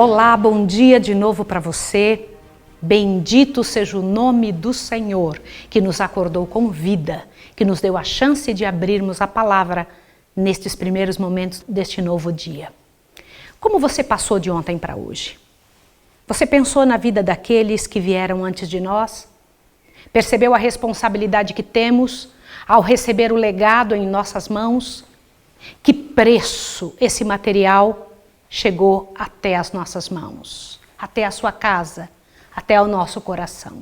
Olá, bom dia de novo para você. Bendito seja o nome do Senhor, que nos acordou com vida, que nos deu a chance de abrirmos a palavra nestes primeiros momentos deste novo dia. Como você passou de ontem para hoje? Você pensou na vida daqueles que vieram antes de nós? Percebeu a responsabilidade que temos ao receber o legado em nossas mãos? Que preço esse material chegou até as nossas mãos, até a sua casa, até o nosso coração.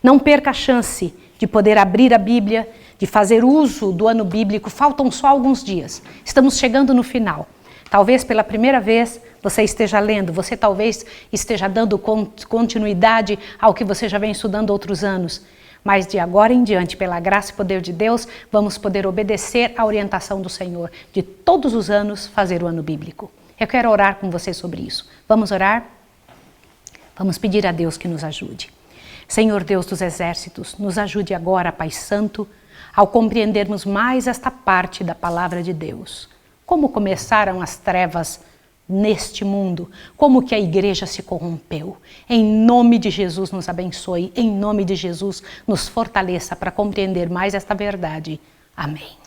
Não perca a chance de poder abrir a Bíblia, de fazer uso do ano bíblico. Faltam só alguns dias, estamos chegando no final. Talvez pela primeira vez você esteja lendo, você talvez esteja dando continuidade ao que você já vem estudando outros anos. Mas de agora em diante, pela graça e poder de Deus, vamos poder obedecer à orientação do Senhor, de todos os anos fazer o ano bíblico. Eu quero orar com você sobre isso. Vamos orar? Vamos pedir a Deus que nos ajude. Senhor Deus dos exércitos, nos ajude agora, Pai Santo, ao compreendermos mais esta parte da palavra de Deus. Como começaram as trevas neste mundo, como que a igreja se corrompeu. Em nome de Jesus nos abençoe, em nome de Jesus nos fortaleça para compreender mais esta verdade. Amém.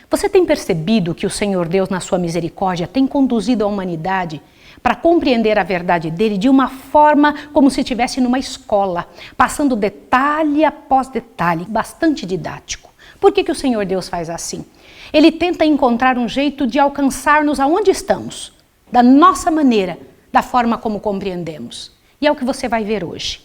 Você tem percebido que o Senhor Deus, na sua misericórdia, tem conduzido a humanidade para compreender a verdade dele de uma forma como se estivesse numa escola, passando detalhe após detalhe, bastante didático. Por que o Senhor Deus faz assim? Ele tenta encontrar um jeito de alcançar-nos aonde estamos, da nossa maneira, da forma como compreendemos. E é o que você vai ver hoje.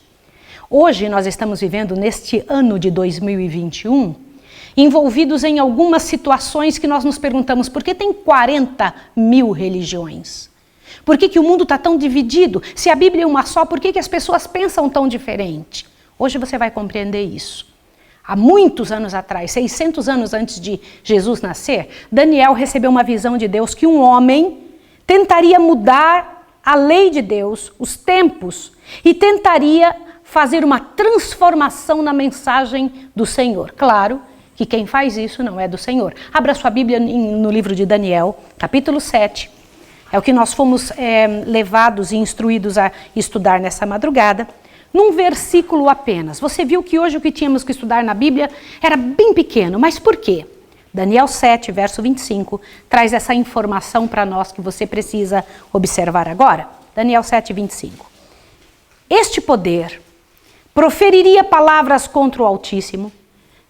Hoje nós estamos vivendo neste ano de 2021, envolvidos em algumas situações que nós nos perguntamos, por que tem 40 mil religiões? Por que o mundo está tão dividido? Se a Bíblia é uma só, por que as pessoas pensam tão diferente? Hoje você vai compreender isso. Há muitos anos atrás, 600 anos antes de Jesus nascer, Daniel recebeu uma visão de Deus que um homem tentaria mudar a lei de Deus, os tempos, e tentaria fazer uma transformação na mensagem do Senhor. Claro que quem faz isso não é do Senhor. Abra sua Bíblia no livro de Daniel, capítulo 7. É o que nós fomos levados e instruídos a estudar nessa madrugada. Num versículo apenas. Você viu que hoje o que tínhamos que estudar na Bíblia era bem pequeno, mas por quê? Daniel 7, verso 25, traz essa informação para nós que você precisa observar agora. Daniel 7, 25. Este poder proferiria palavras contra o Altíssimo,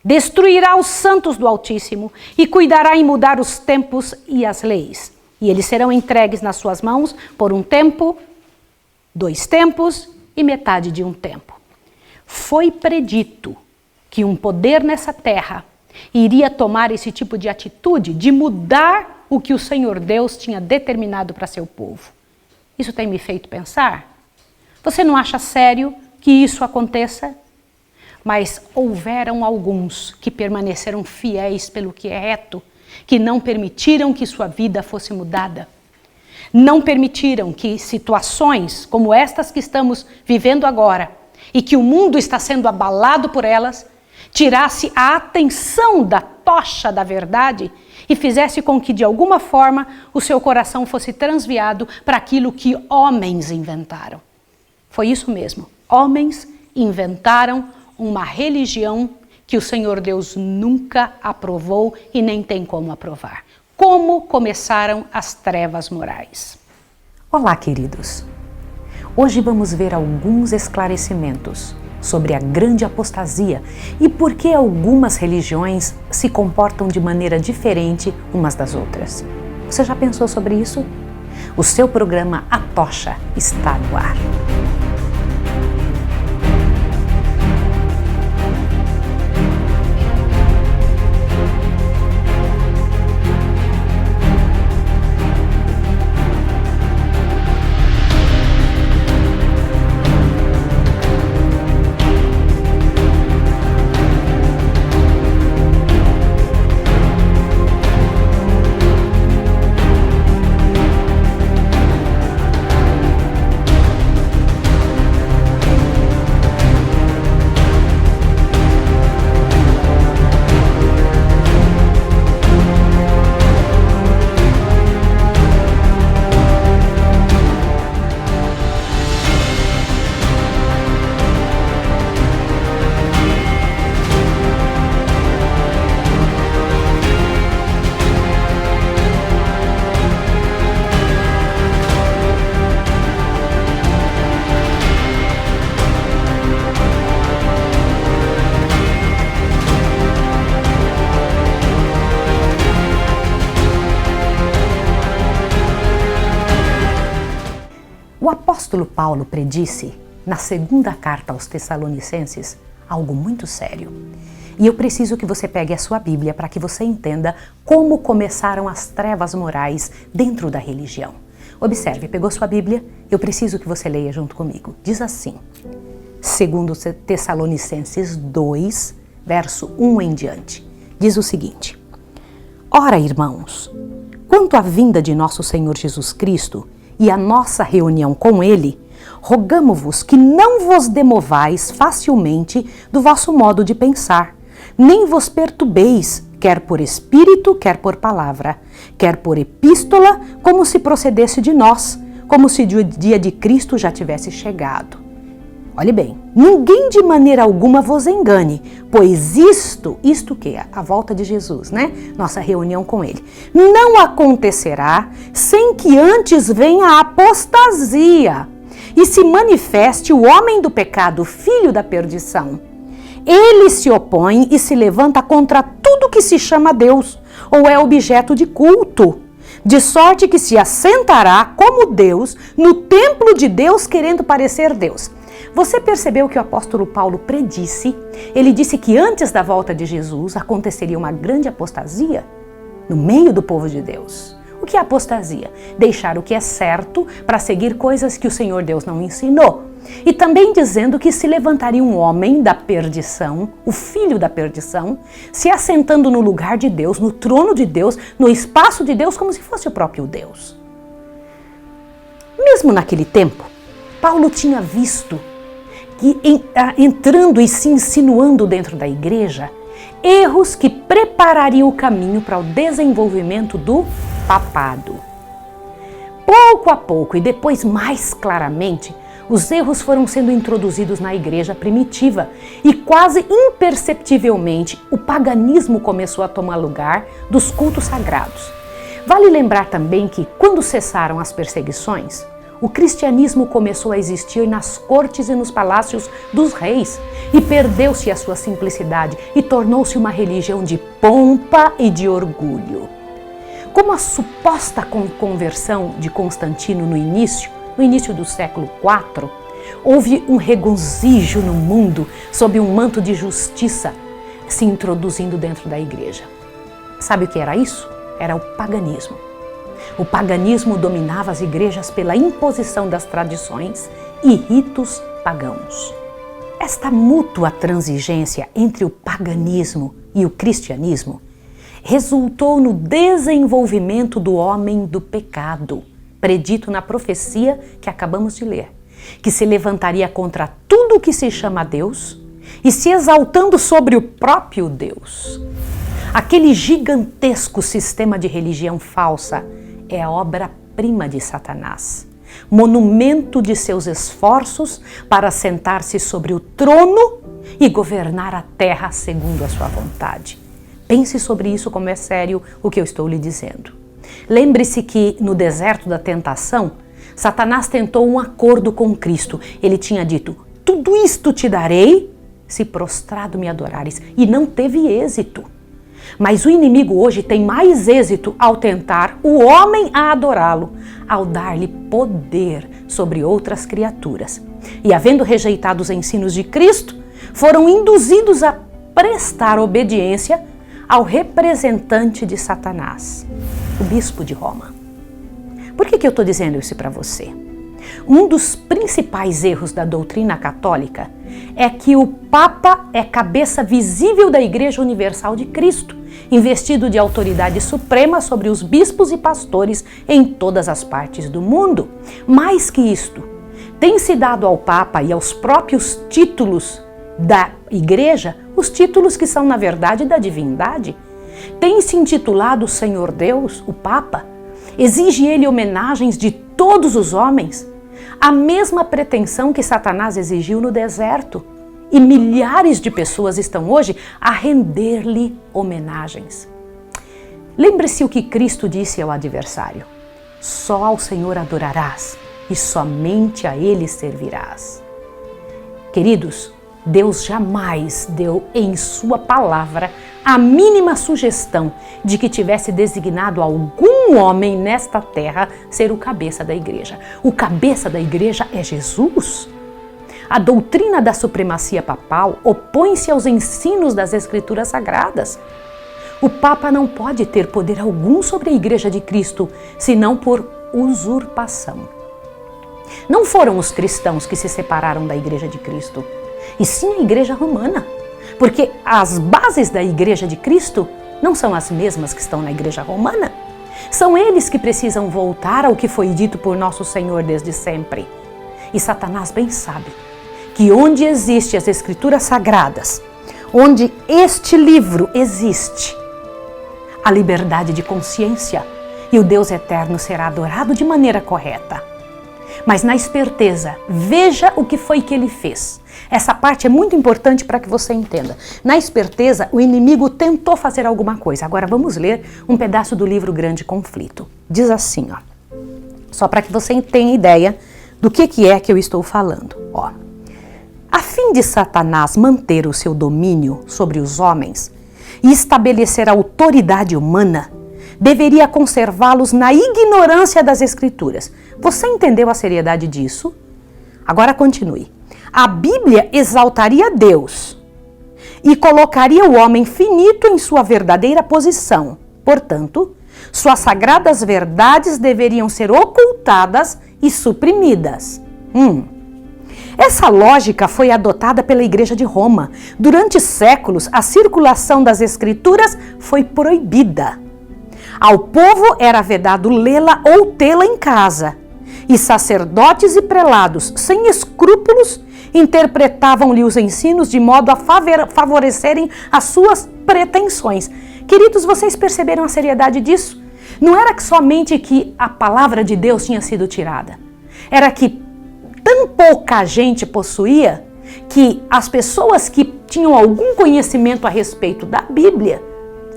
destruirá os santos do Altíssimo e cuidará em mudar os tempos e as leis. E eles serão entregues nas suas mãos por um tempo, 2 tempos e metade de um tempo. Foi predito que um poder nessa terra iria tomar esse tipo de atitude, de mudar o que o Senhor Deus tinha determinado para seu povo. Isso tem me feito pensar? Você não acha sério que isso aconteça? Mas houveram alguns que permaneceram fiéis pelo que é reto, que não permitiram que sua vida fosse mudada. Não permitiram que situações como estas que estamos vivendo agora e que o mundo está sendo abalado por elas, tirasse a atenção da tocha da verdade e fizesse com que de alguma forma o seu coração fosse transviado para aquilo que homens inventaram. Foi isso mesmo, homens inventaram uma religião que o Senhor Deus nunca aprovou e nem tem como aprovar. Como começaram as trevas morais. Olá, queridos. Hoje vamos ver alguns esclarecimentos sobre a grande apostasia e por que algumas religiões se comportam de maneira diferente umas das outras. Você já pensou sobre isso? O seu programa A Tocha está no ar. apóstolo Paulo predisse, na segunda carta aos Tessalonicenses, algo muito sério. E eu preciso que você pegue a sua Bíblia para que você entenda como começaram as trevas morais dentro da religião. Observe, pegou sua Bíblia? Eu preciso que você leia junto comigo. Diz assim, segundo Tessalonicenses 2, verso 1 em diante. Diz o seguinte: Ora, irmãos, quanto à vinda de nosso Senhor Jesus Cristo e a nossa reunião com Ele, rogamo-vos que não vos demovais facilmente do vosso modo de pensar, nem vos perturbeis, quer por espírito, quer por palavra, quer por epístola, como se procedesse de nós, como se o dia de Cristo já tivesse chegado. Olhe bem, ninguém de maneira alguma vos engane, pois isto que é a volta de Jesus, né? Nossa reunião com Ele, não acontecerá sem que antes venha a apostasia e se manifeste o homem do pecado, filho da perdição. Ele se opõe e se levanta contra tudo que se chama Deus ou é objeto de culto, de sorte que se assentará como Deus no templo de Deus, querendo parecer Deus. Você percebeu que o apóstolo Paulo predisse? Ele disse que antes da volta de Jesus aconteceria uma grande apostasia no meio do povo de Deus. O que é apostasia? Deixar o que é certo para seguir coisas que o Senhor Deus não ensinou. E também dizendo que se levantaria um homem da perdição, o filho da perdição, se assentando no lugar de Deus, no trono de Deus, no espaço de Deus, como se fosse o próprio Deus. Mesmo naquele tempo, Paulo tinha visto que entrando e se insinuando dentro da igreja, erros que preparariam o caminho para o desenvolvimento do papado. Pouco a pouco e depois mais claramente, os erros foram sendo introduzidos na igreja primitiva e quase imperceptivelmente o paganismo começou a tomar lugar dos cultos sagrados. Vale lembrar também que quando cessaram as perseguições, o cristianismo começou a existir nas cortes e nos palácios dos reis e perdeu-se a sua simplicidade e tornou-se uma religião de pompa e de orgulho. Como a suposta conversão de Constantino no início do século IV, houve um regozijo no mundo sob um manto de justiça se introduzindo dentro da igreja. Sabe o que era isso? Era o paganismo. O paganismo dominava as igrejas pela imposição das tradições e ritos pagãos. Esta mútua transigência entre o paganismo e o cristianismo resultou no desenvolvimento do homem do pecado, predito na profecia que acabamos de ler, que se levantaria contra tudo o que se chama Deus e se exaltando sobre o próprio Deus. Aquele gigantesco sistema de religião falsa é a obra-prima de Satanás, monumento de seus esforços para sentar-se sobre o trono e governar a terra segundo a sua vontade. Pense sobre isso, como é sério o que eu estou lhe dizendo. Lembre-se que no deserto da tentação, Satanás tentou um acordo com Cristo. Ele tinha dito, tudo isto te darei se prostrado me adorares, e não teve êxito. Mas o inimigo hoje tem mais êxito ao tentar o homem a adorá-lo, ao dar-lhe poder sobre outras criaturas. E havendo rejeitado os ensinos de Cristo, foram induzidos a prestar obediência ao representante de Satanás, o bispo de Roma. Por que eu estou dizendo isso para você? Um dos principais erros da doutrina católica é que o Papa é cabeça visível da Igreja Universal de Cristo, investido de autoridade suprema sobre os bispos e pastores em todas as partes do mundo. Mais que isto, tem se dado ao Papa e aos próprios títulos da Igreja, os títulos que são na verdade da divindade. Tem se intitulado Senhor Deus, o Papa, exige ele homenagens de todos os homens, a mesma pretensão que Satanás exigiu no deserto. E milhares de pessoas estão hoje a render-lhe homenagens. Lembre-se o que Cristo disse ao adversário: só ao Senhor adorarás e somente a Ele servirás. Queridos, Deus jamais deu em sua palavra a mínima sugestão de que tivesse designado algum homem nesta terra ser o cabeça da igreja. O cabeça da igreja é Jesus. A doutrina da supremacia papal opõe-se aos ensinos das Escrituras Sagradas. O Papa não pode ter poder algum sobre a Igreja de Cristo, senão por usurpação. Não foram os cristãos que se separaram da Igreja de Cristo, e sim a Igreja Romana, porque as bases da Igreja de Cristo não são as mesmas que estão na Igreja Romana. São eles que precisam voltar ao que foi dito por nosso Senhor desde sempre. E Satanás bem sabe que onde existem as Escrituras Sagradas, onde este livro existe, a liberdade de consciência e o Deus eterno será adorado de maneira correta. Mas na esperteza, veja o que foi que ele fez. Essa parte é muito importante para que você entenda. Na esperteza, o inimigo tentou fazer alguma coisa. Agora vamos ler um pedaço do livro Grande Conflito. Diz assim, ó, só para que você tenha ideia do que é que eu estou falando. Ó, a fim de Satanás manter o seu domínio sobre os homens e estabelecer a autoridade humana, deveria conservá-los na ignorância das Escrituras. Você entendeu a seriedade disso? Agora continue. A Bíblia exaltaria Deus e colocaria o homem finito em sua verdadeira posição. Portanto, suas sagradas verdades deveriam ser ocultadas e suprimidas. Essa lógica foi adotada pela Igreja de Roma. Durante séculos, a circulação das Escrituras foi proibida. Ao povo era vedado lê-la ou tê-la em casa. E sacerdotes e prelados, sem escrúpulos, interpretavam-lhe os ensinos de modo a favorecerem as suas pretensões. Queridos, vocês perceberam a seriedade disso? Não era que somente que a palavra de Deus tinha sido tirada. Era que tão pouca gente possuía que as pessoas que tinham algum conhecimento a respeito da Bíblia,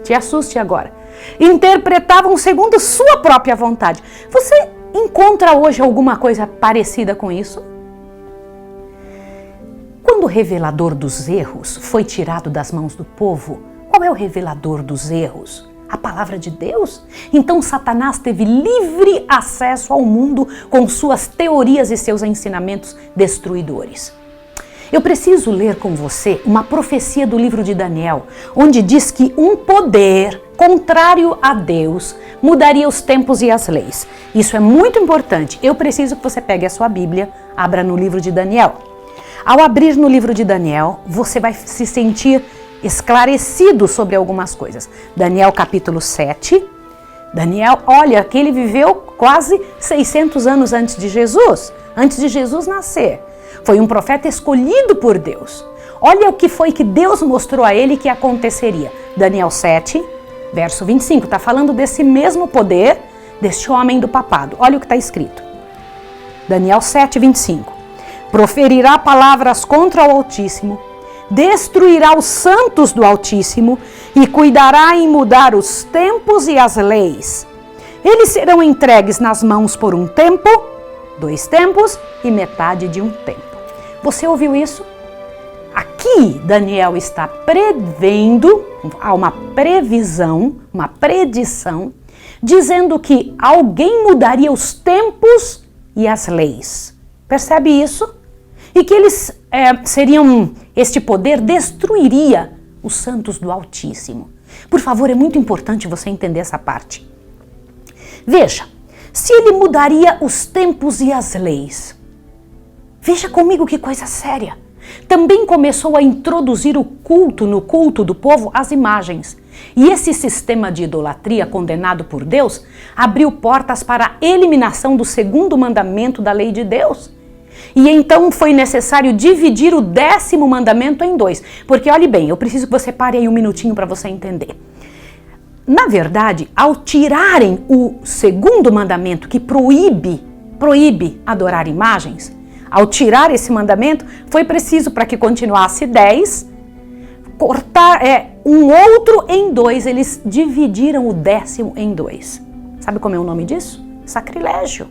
te assuste agora, interpretavam segundo sua própria vontade. Você encontra hoje alguma coisa parecida com isso? Quando o revelador dos erros foi tirado das mãos do povo, qual é o revelador dos erros? A palavra de Deus? Então Satanás teve livre acesso ao mundo com suas teorias e seus ensinamentos destruidores. Eu preciso ler com você uma profecia do livro de Daniel, onde diz que um poder contrário a Deus mudaria os tempos e as leis. Isso é muito importante. Eu preciso que você pegue a sua Bíblia, abra no livro de Daniel. Ao abrir no livro de Daniel, você vai se sentir esclarecido sobre algumas coisas. Daniel capítulo 7. Daniel, olha, que ele viveu quase 600 anos antes de Jesus nascer. Foi um profeta escolhido por Deus. Olha o que foi que Deus mostrou a ele que aconteceria. Daniel 7, verso 25, está falando desse mesmo poder, deste homem do papado. Olha o que está escrito. Daniel 7, 25. Proferirá palavras contra o Altíssimo, destruirá os santos do Altíssimo e cuidará em mudar os tempos e as leis. Eles serão entregues nas mãos por um tempo, 2 tempos e metade de um tempo. Você ouviu isso? Aqui Daniel está prevendo, há uma previsão, uma predição, dizendo que alguém mudaria os tempos e as leis. Percebe isso? E que eles este poder destruiria os santos do Altíssimo. Por favor, é muito importante você entender essa parte. Veja, se ele mudaria os tempos e as leis, veja comigo que coisa séria. Também começou a introduzir no culto do povo, as imagens. E esse sistema de idolatria condenado por Deus abriu portas para a eliminação do 2º mandamento da lei de Deus. E então foi necessário dividir o 10º mandamento em 2. Porque olhe bem, eu preciso que você pare aí um minutinho para você entender. Na verdade, ao tirarem o 2º mandamento que proíbe adorar imagens, ao tirar esse mandamento, foi preciso para que continuasse 10, cortar um outro em 2. Eles dividiram o 10º em 2. Sabe como é o nome disso? Sacrilégio.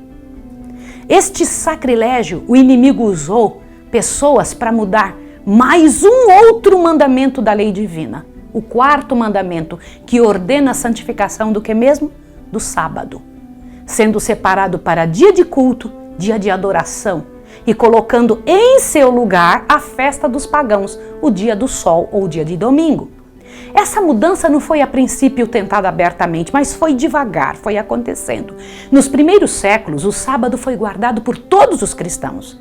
Este sacrilégio, o inimigo usou pessoas para mudar mais um outro mandamento da lei divina. o quarto mandamento, que ordena a santificação do que mesmo? Do sábado, sendo separado para dia de culto, dia de adoração, e colocando em seu lugar a festa dos pagãos, o dia do sol ou o dia de domingo. Essa mudança não foi a princípio tentada abertamente, mas foi devagar, foi acontecendo. Nos primeiros séculos, o sábado foi guardado por todos os cristãos.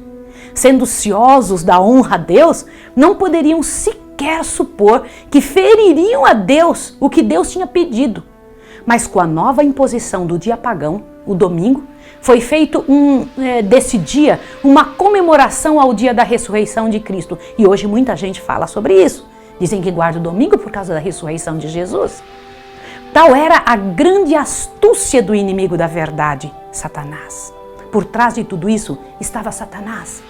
Sendo ciosos da honra a Deus, não poderiam sequer supor que feririam a Deus o que Deus tinha pedido. Mas com a nova imposição do dia pagão, o domingo, foi feito desse dia uma comemoração ao dia da ressurreição de Cristo. E hoje muita gente fala sobre isso. Dizem que guarda o domingo por causa da ressurreição de Jesus. Tal era a grande astúcia do inimigo da verdade, Satanás. Por trás de tudo isso estava Satanás.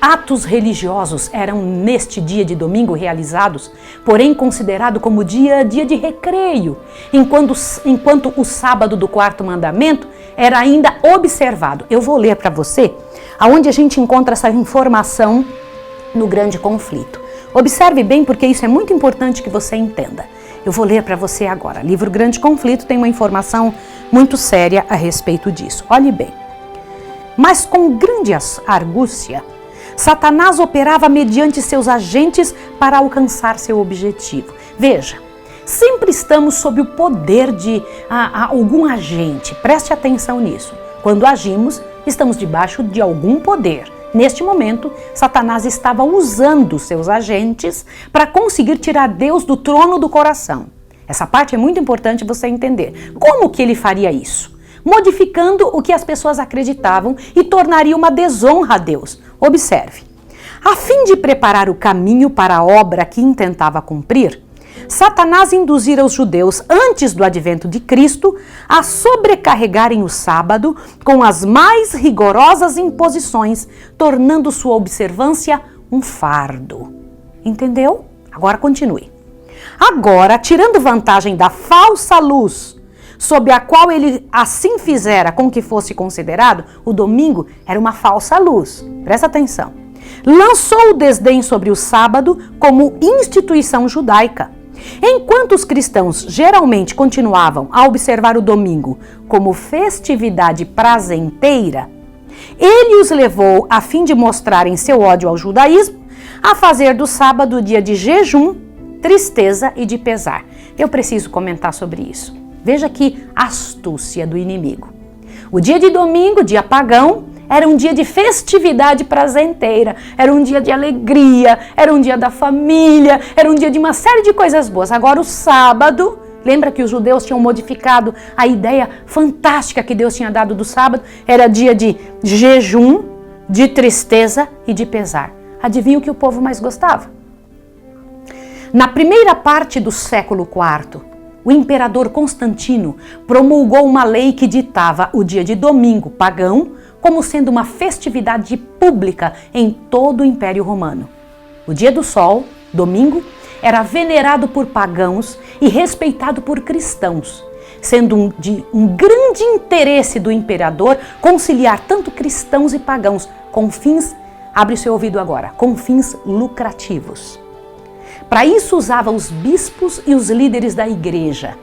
Atos religiosos eram neste dia de domingo realizados, porém considerado como dia de recreio, enquanto o sábado do quarto mandamento era ainda observado. Eu vou ler para você aonde a gente encontra essa informação no Grande Conflito. Observe bem, porque isso é muito importante que você entenda. Eu vou ler para você agora. Livro Grande Conflito tem uma informação muito séria a respeito disso. Olhe bem. Mas com grande argúcia, Satanás operava mediante seus agentes para alcançar seu objetivo. Veja, sempre estamos sob o poder de algum agente. Preste atenção nisso. Quando agimos, estamos debaixo de algum poder. Neste momento, Satanás estava usando seus agentes para conseguir tirar Deus do trono do coração. Essa parte é muito importante você entender. Como que ele faria isso? Modificando o que as pessoas acreditavam e tornaria uma desonra a Deus. Observe. A fim de preparar o caminho para a obra que intentava cumprir, Satanás induzira os judeus, antes do advento de Cristo, a sobrecarregarem o sábado com as mais rigorosas imposições, tornando sua observância um fardo. Entendeu? Agora continue. Agora, tirando vantagem da falsa luz, sob a qual ele assim fizera com que fosse considerado, o domingo era uma falsa luz. Presta atenção. Lançou o desdém sobre o sábado como instituição judaica. Enquanto os cristãos geralmente continuavam a observar o domingo como festividade prazenteira, ele os levou, a fim de mostrarem seu ódio ao judaísmo, a fazer do sábado dia de jejum, tristeza e de pesar. Eu preciso comentar sobre isso. Veja que astúcia do inimigo. O dia de domingo, dia pagão, era um dia de festividade prazenteira, era um dia de alegria, era um dia da família, era um dia de uma série de coisas boas. Agora o sábado, lembra que os judeus tinham modificado a ideia fantástica que Deus tinha dado do sábado? Era dia de jejum, de tristeza e de pesar. Adivinha o que o povo mais gostava? Na primeira parte do século IV, o imperador Constantino promulgou uma lei que ditava o dia de domingo pagão como sendo uma festividade pública em todo o Império Romano. O dia do sol, domingo, era venerado por pagãos e respeitado por cristãos, sendo de um grande interesse do imperador conciliar tanto cristãos e pagãos com fins, abre o seu ouvido agora, com fins lucrativos. Para isso usava os bispos e os líderes da igreja.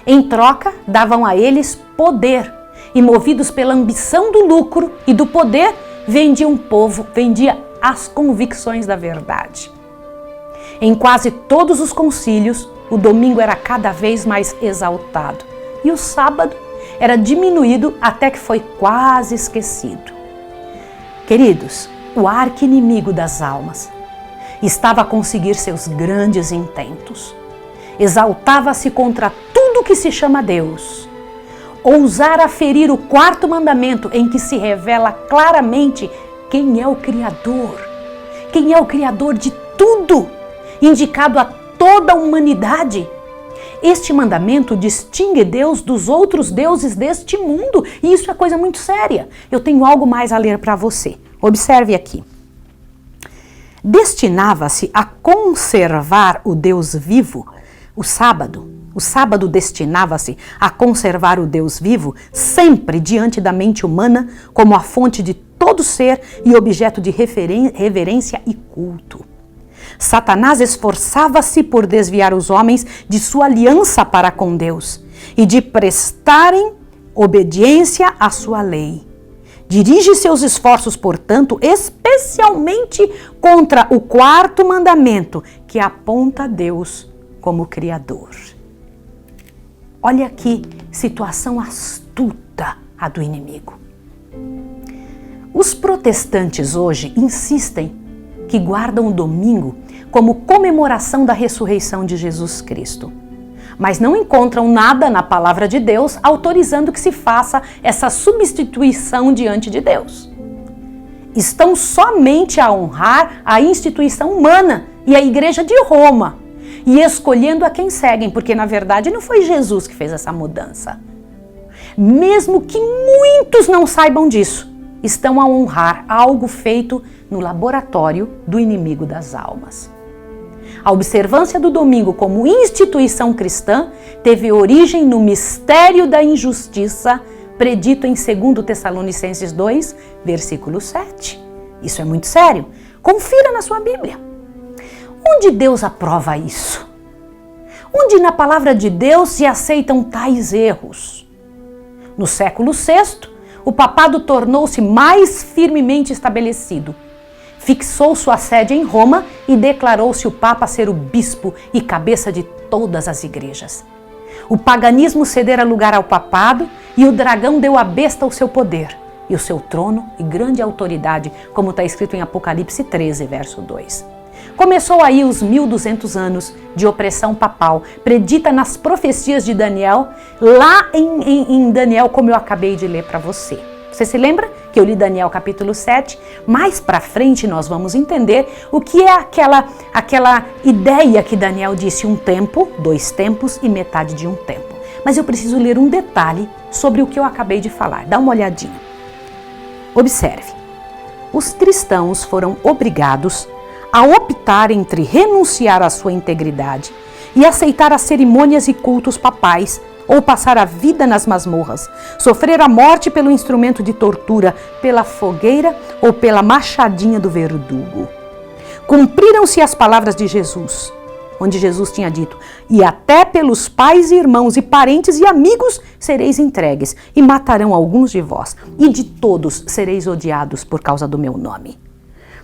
Em troca, davam a eles poder e, movidos pela ambição do lucro e do poder, vendia as convicções da verdade. Em quase todos os concílios, o domingo era cada vez mais exaltado e o sábado era diminuído até que foi quase esquecido. Queridos, o arqui-inimigo das almas estava a conseguir seus grandes intentos. Exaltava-se contra tudo que se chama Deus. Ousara ferir o quarto mandamento, em que se revela claramente quem é o Criador. Quem é o Criador de tudo, indicado a toda a humanidade. Este mandamento distingue Deus dos outros deuses deste mundo, e isso é coisa muito séria. Eu tenho algo mais a ler para você. Observe aqui. Destinava-se a conservar o Deus vivo, o sábado. O sábado destinava-se a conservar o Deus vivo sempre diante da mente humana como a fonte de todo ser e objeto de reverência e culto. Satanás esforçava-se por desviar os homens de sua aliança para com Deus e de prestarem obediência à sua lei. Dirige seus esforços, portanto, especialmente contra o quarto mandamento, que aponta a Deus como Criador. Olha que situação astuta a do inimigo. Os protestantes hoje insistem que guardam o domingo como comemoração da ressurreição de Jesus Cristo, mas não encontram nada na palavra de Deus autorizando que se faça essa substituição diante de Deus. Estão somente a honrar a instituição humana e a Igreja de Roma, e escolhendo a quem seguem, porque na verdade não foi Jesus que fez essa mudança. Mesmo que muitos não saibam disso, estão a honrar algo feito no laboratório do inimigo das almas. A observância do domingo como instituição cristã teve origem no mistério da injustiça predito em 2 Tessalonicenses 2, versículo 7. Isso é muito sério. Confira na sua Bíblia. Onde Deus aprova isso? Onde na palavra de Deus se aceitam tais erros? No século VI, o papado tornou-se mais firmemente estabelecido. Fixou sua sede em Roma e declarou-se o Papa ser o bispo e cabeça de todas as igrejas. O paganismo cedera lugar ao papado e o dragão deu à besta o seu poder e o seu trono e grande autoridade, como está escrito em Apocalipse 13, verso 2. Começou aí os 1200 anos de opressão papal, predita nas profecias de Daniel, lá em Daniel, como eu acabei de ler para você. Você se lembra que eu li Daniel capítulo 7? Mais para frente nós vamos entender o que é aquela ideia que Daniel disse, um tempo, 2 tempos e metade de um tempo. Mas eu preciso ler um detalhe sobre o que eu acabei de falar. Dá uma olhadinha. Observe. Os cristãos foram obrigados a optar entre renunciar à sua integridade e aceitar as cerimônias e cultos papais, ou passar a vida nas masmorras, sofrer a morte pelo instrumento de tortura, pela fogueira ou pela machadinha do verdugo. Cumpriram-se as palavras de Jesus, onde Jesus tinha dito: e até pelos pais, irmãos e parentes e amigos sereis entregues, e matarão alguns de vós, e de todos sereis odiados por causa do meu nome.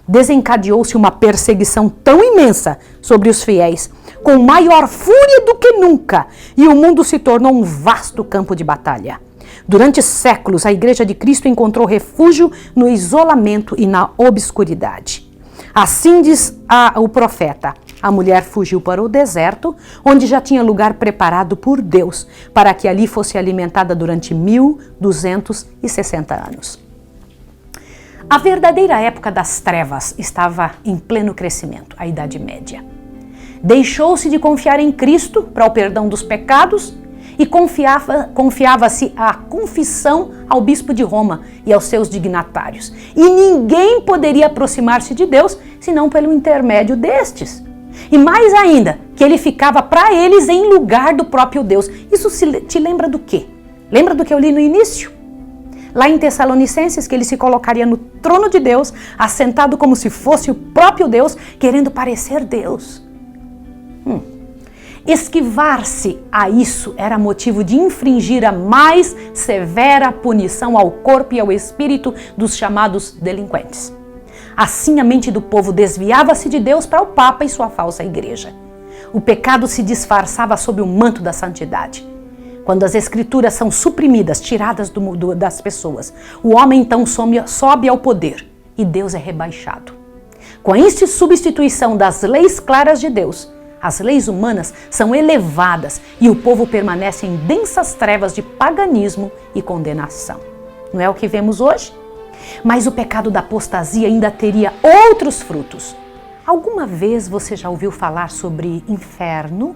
Desencadeou-se uma perseguição tão imensa sobre os fiéis, com maior fúria do que nunca, e o mundo se tornou um vasto campo de batalha. Durante séculos, a Igreja de Cristo encontrou refúgio no isolamento e na obscuridade. Assim diz o profeta: a mulher fugiu para o deserto, onde já tinha lugar preparado por Deus, para que ali fosse alimentada durante 1260 anos. A verdadeira época das trevas estava em pleno crescimento, a Idade Média. Deixou-se de confiar em Cristo para o perdão dos pecados e confiava-se a confissão ao bispo de Roma e aos seus dignatários. E ninguém poderia aproximar-se de Deus senão pelo intermédio destes. E mais ainda, que ele ficava para eles em lugar do próprio Deus. Isso te lembra do quê? Lembra do que eu li no início? Lá em Tessalonicenses, que ele se colocaria no trono de Deus, assentado como se fosse o próprio Deus, querendo parecer Deus. Esquivar-se a isso era motivo de infringir a mais severa punição ao corpo e ao espírito dos chamados delinquentes. Assim, a mente do povo desviava-se de Deus para o Papa e sua falsa igreja. O pecado se disfarçava sob o manto da santidade. Quando as escrituras são suprimidas, tiradas das pessoas, o homem então sobe ao poder e Deus é rebaixado. Com a substituição das leis claras de Deus, as leis humanas são elevadas e o povo permanece em densas trevas de paganismo e condenação. Não é o que vemos hoje? Mas o pecado da apostasia ainda teria outros frutos. Alguma vez você já ouviu falar sobre inferno?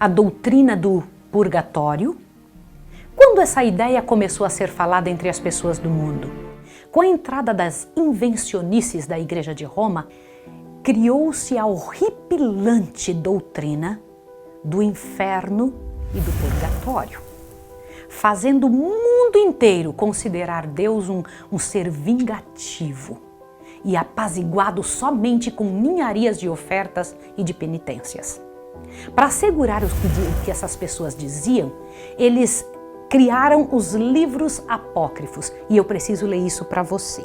A doutrina do purgatório? Quando essa ideia começou a ser falada entre as pessoas do mundo? Com a entrada das invencionices da Igreja de Roma, criou-se a horripilante doutrina do inferno e do purgatório, fazendo o mundo inteiro considerar Deus um ser vingativo e apaziguado somente com ninharias de ofertas e de penitências. Para assegurar o que essas pessoas diziam, eles criaram os livros apócrifos, e eu preciso ler isso para você.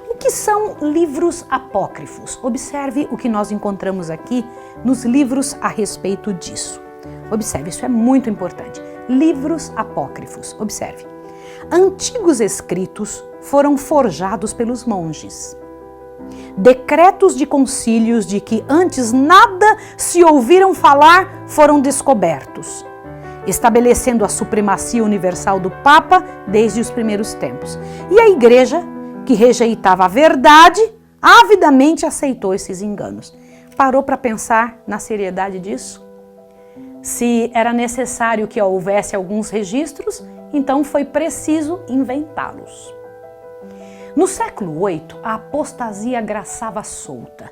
O que são livros apócrifos? Observe o que nós encontramos aqui nos livros a respeito disso. Observe, isso é muito importante. Livros apócrifos, observe. Antigos escritos foram forjados pelos monges. Decretos de concílios de que antes nada se ouviram falar foram descobertos, estabelecendo a supremacia universal do Papa desde os primeiros tempos. E a Igreja, que rejeitava a verdade, avidamente aceitou esses enganos. Parou para pensar na seriedade disso? Se era necessário que houvesse alguns registros, então foi preciso inventá-los. No século VIII, a apostasia graçava solta,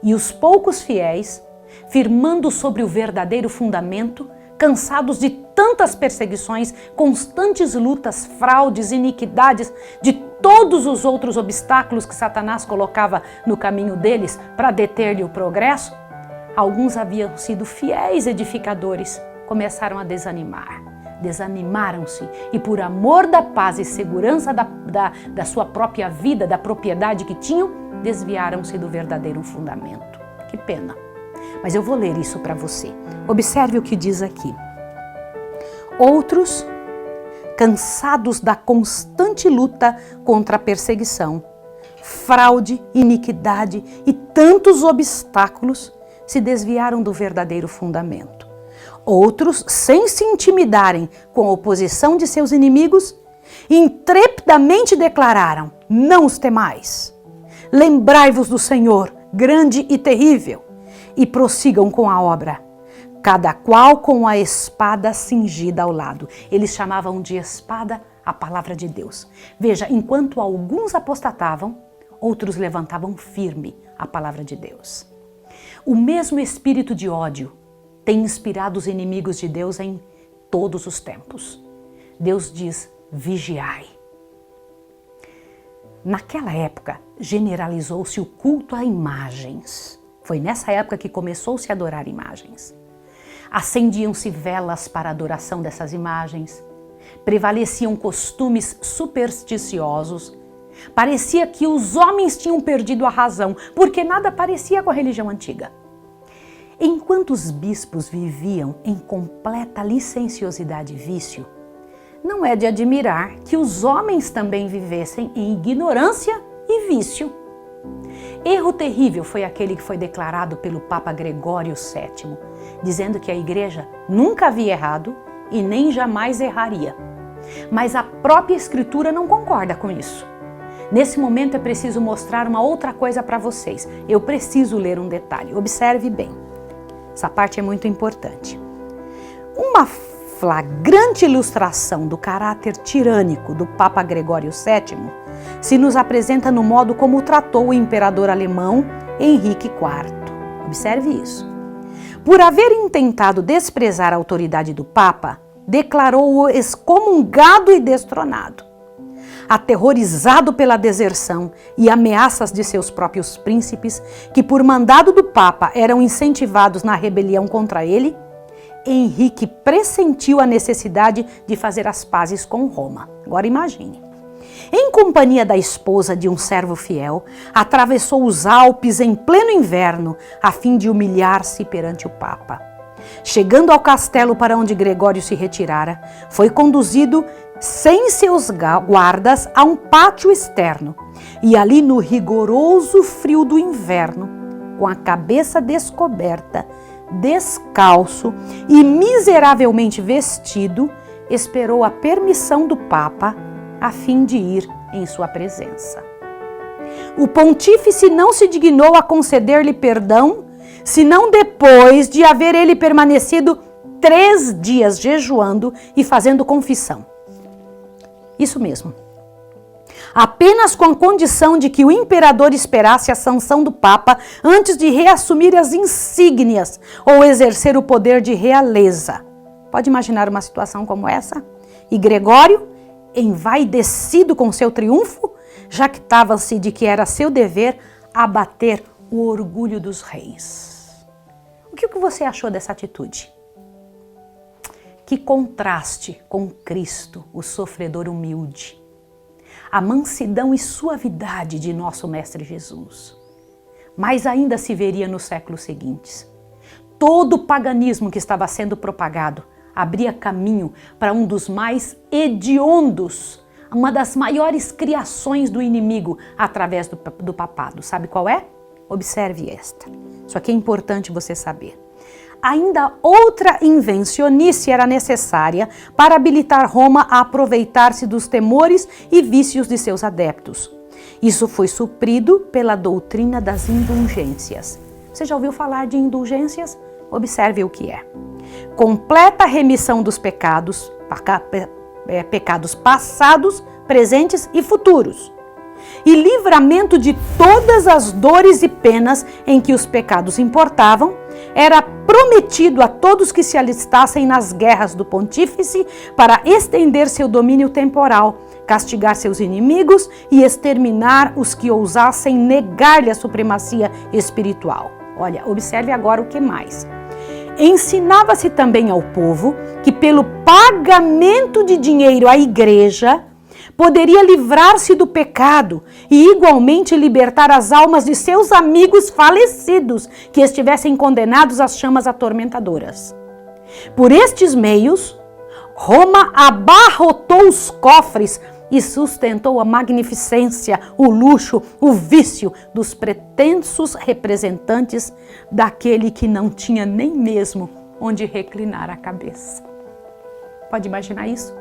e os poucos fiéis, firmando sobre o verdadeiro fundamento, cansados de tantas perseguições, constantes lutas, fraudes, iniquidades, de todos os outros obstáculos que Satanás colocava no caminho deles para deter-lhe o progresso, alguns haviam sido fiéis edificadores, começaram a desanimar. Desanimaram-se e, por amor da paz e segurança da sua própria vida, da propriedade que tinham, desviaram-se do verdadeiro fundamento. Que pena. Mas eu vou ler isso para você. Observe o que diz aqui. Outros, cansados da constante luta contra a perseguição, fraude, iniquidade e tantos obstáculos, se desviaram do verdadeiro fundamento. Outros, sem se intimidarem com a oposição de seus inimigos, intrepidamente declararam: não os temais. Lembrai-vos do Senhor, grande e terrível, e prossigam com a obra, cada qual com a espada cingida ao lado. Eles chamavam de espada a palavra de Deus. Veja, enquanto alguns apostatavam, outros levantavam firme a palavra de Deus. O mesmo espírito de ódio tem inspirado os inimigos de Deus em todos os tempos. Deus diz: vigiai. Naquela época, generalizou-se o culto a imagens. Foi nessa época que começou-se a adorar imagens. Acendiam-se velas para a adoração dessas imagens. Prevaleciam costumes supersticiosos. Parecia que os homens tinham perdido a razão, porque nada parecia com a religião antiga. Enquanto os bispos viviam em completa licenciosidade e vício, não é de admirar que os homens também vivessem em ignorância e vício. Erro terrível foi aquele que foi declarado pelo Papa Gregório VII, dizendo que a Igreja nunca havia errado e nem jamais erraria. Mas a própria Escritura não concorda com isso. Nesse momento é preciso mostrar uma outra coisa para vocês. Eu preciso ler um detalhe. Observe bem. Essa parte é muito importante. Uma flagrante ilustração do caráter tirânico do Papa Gregório VII se nos apresenta no modo como tratou o imperador alemão Henrique IV. Observe isso. Por haver intentado desprezar a autoridade do Papa, declarou-o excomungado e destronado. Aterrorizado pela deserção e ameaças de seus próprios príncipes, que por mandado do Papa eram incentivados na rebelião contra ele, Henrique pressentiu a necessidade de fazer as pazes com Roma. Agora imagine. Em companhia da esposa de um servo fiel, atravessou os Alpes em pleno inverno, a fim de humilhar-se perante o Papa. Chegando ao castelo para onde Gregório se retirara, foi conduzido sem seus guardas a um pátio externo, e ali no rigoroso frio do inverno, com a cabeça descoberta, descalço e miseravelmente vestido, esperou a permissão do Papa a fim de ir em sua presença. O pontífice não se dignou a conceder-lhe perdão, senão depois de haver ele permanecido 3 dias jejuando e fazendo confissão. Isso mesmo. Apenas com a condição de que o imperador esperasse a sanção do Papa antes de reassumir as insígnias ou exercer o poder de realeza. Pode imaginar uma situação como essa? E Gregório, envaidecido com seu triunfo, jactava-se de que era seu dever abater o orgulho dos reis. O que você achou dessa atitude? Que contraste com Cristo, o sofredor humilde. A mansidão e suavidade de nosso Mestre Jesus. Mas ainda se veria nos séculos seguintes. Todo o paganismo que estava sendo propagado abria caminho para um dos mais hediondos, uma das maiores criações do inimigo através do papado. Sabe qual é? Observe esta. Isso aqui é importante você saber. Ainda outra invencionice era necessária para habilitar Roma a aproveitar-se dos temores e vícios de seus adeptos. Isso foi suprido pela doutrina das indulgências. Você já ouviu falar de indulgências? Observe o que é. Completa remissão dos pecados, pecados passados, presentes e futuros. E livramento de todas as dores e penas em que os pecados importavam, era prometido a todos que se alistassem nas guerras do pontífice para estender seu domínio temporal, castigar seus inimigos e exterminar os que ousassem negar-lhe a supremacia espiritual. Olha, observe agora o que mais. Ensinava-se também ao povo que pelo pagamento de dinheiro à igreja poderia livrar-se do pecado e igualmente libertar as almas de seus amigos falecidos que estivessem condenados às chamas atormentadoras. Por estes meios, Roma abarrotou os cofres e sustentou a magnificência, o luxo, o vício dos pretensos representantes daquele que não tinha nem mesmo onde reclinar a cabeça. Pode imaginar isso?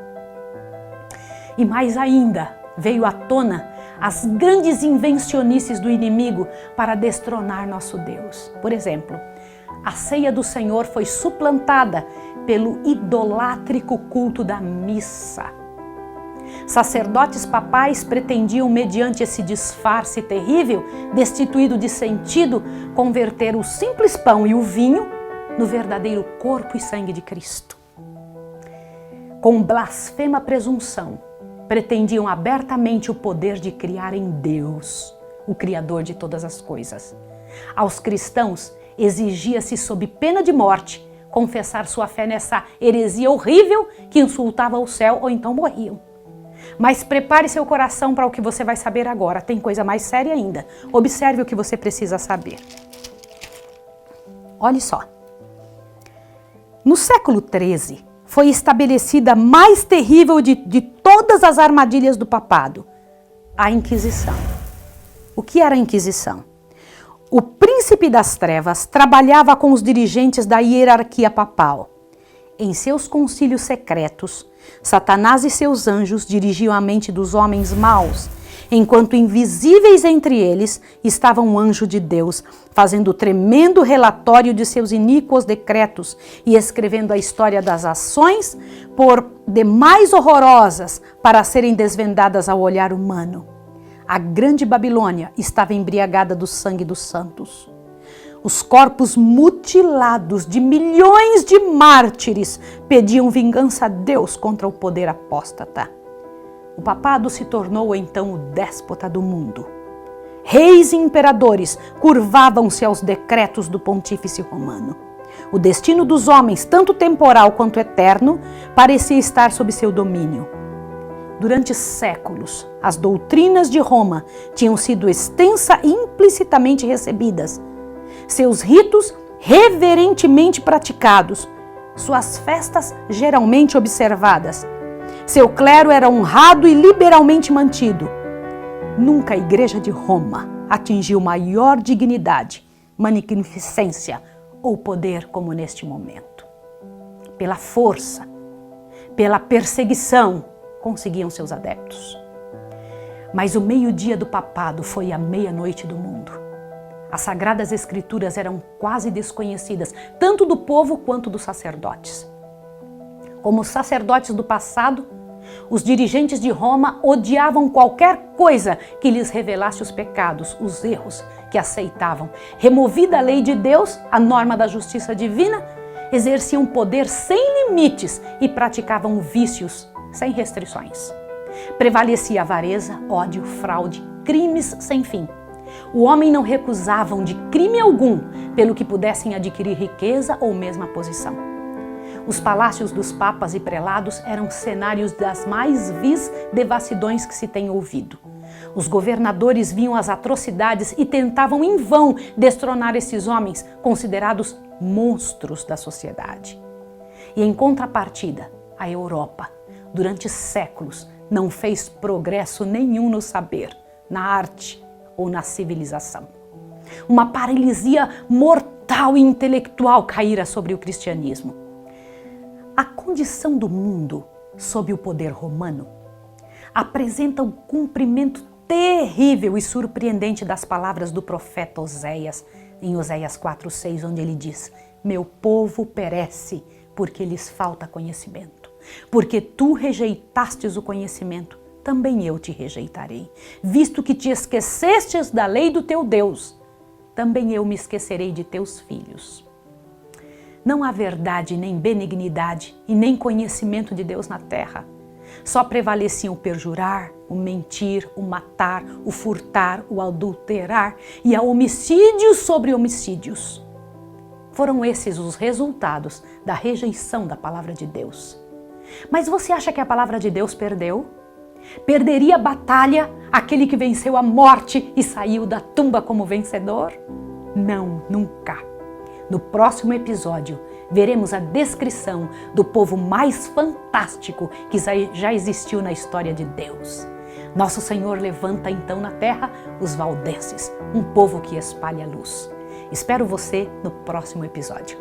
E mais ainda, veio à tona as grandes invencionices do inimigo para destronar nosso Deus. Por exemplo, a ceia do Senhor foi suplantada pelo idolátrico culto da missa. Sacerdotes papais pretendiam, mediante esse disfarce terrível, destituído de sentido, converter o simples pão e o vinho no verdadeiro corpo e sangue de Cristo. Com blasfema presunção, pretendiam abertamente o poder de criar em Deus, o Criador de todas as coisas. Aos cristãos exigia-se, sob pena de morte, confessar sua fé nessa heresia horrível que insultava o céu ou então morriam. Mas prepare seu coração para o que você vai saber agora. Tem coisa mais séria ainda. Observe o que você precisa saber. Olhe só. No século XIII, foi estabelecida a mais terrível de todas as armadilhas do papado, a Inquisição. O que era a Inquisição? O príncipe das trevas trabalhava com os dirigentes da hierarquia papal. Em seus concílios secretos, Satanás e seus anjos dirigiam a mente dos homens maus, enquanto invisíveis entre eles estava um anjo de Deus, fazendo tremendo relatório de seus iníquos decretos e escrevendo a história das ações, por demais horrorosas para serem desvendadas ao olhar humano. A grande Babilônia estava embriagada do sangue dos santos. Os corpos mutilados de milhões de mártires pediam vingança a Deus contra o poder apóstata. O papado se tornou então o déspota do mundo. Reis e imperadores curvavam-se aos decretos do pontífice romano. O destino dos homens, tanto temporal quanto eterno, parecia estar sob seu domínio. Durante séculos, as doutrinas de Roma tinham sido extensa e implicitamente recebidas. Seus ritos reverentemente praticados, suas festas geralmente observadas. Seu clero era honrado e liberalmente mantido. Nunca a Igreja de Roma atingiu maior dignidade, magnificência ou poder como neste momento. Pela força, pela perseguição, conseguiam seus adeptos. Mas o meio-dia do papado foi a meia-noite do mundo. As Sagradas Escrituras eram quase desconhecidas, tanto do povo quanto dos sacerdotes. Como os sacerdotes do passado, os dirigentes de Roma odiavam qualquer coisa que lhes revelasse os pecados, os erros que aceitavam. Removida a lei de Deus, a norma da justiça divina, exerciam poder sem limites e praticavam vícios sem restrições. Prevalecia avareza, ódio, fraude, crimes sem fim. O homem não recusavam de crime algum pelo que pudessem adquirir riqueza ou mesma posição. Os palácios dos papas e prelados eram cenários das mais vis devassidões que se tem ouvido. Os governadores viam as atrocidades e tentavam em vão destronar esses homens, considerados monstros da sociedade. E em contrapartida, a Europa, durante séculos, não fez progresso nenhum no saber, na arte ou na civilização. Uma paralisia mortal e intelectual caíra sobre o cristianismo. A condição do mundo sob o poder romano apresenta um cumprimento terrível e surpreendente das palavras do profeta Oséias, em Oséias 4:6, onde ele diz: meu povo perece porque lhes falta conhecimento. Porque tu rejeitastes o conhecimento, também eu te rejeitarei. Visto que te esquecestes da lei do teu Deus, também eu me esquecerei de teus filhos. Não há verdade, nem benignidade e nem conhecimento de Deus na terra. Só prevaleciam o perjurar, o mentir, o matar, o furtar, o adulterar e a homicídios sobre homicídios. Foram esses os resultados da rejeição da palavra de Deus. Mas você acha que a palavra de Deus perdeu? Perderia a batalha aquele que venceu a morte e saiu da tumba como vencedor? Não, nunca. No próximo episódio, veremos a descrição do povo mais fantástico que já existiu na história de Deus. Nosso Senhor levanta então na terra os valdenses, um povo que espalha luz. Espero você no próximo episódio.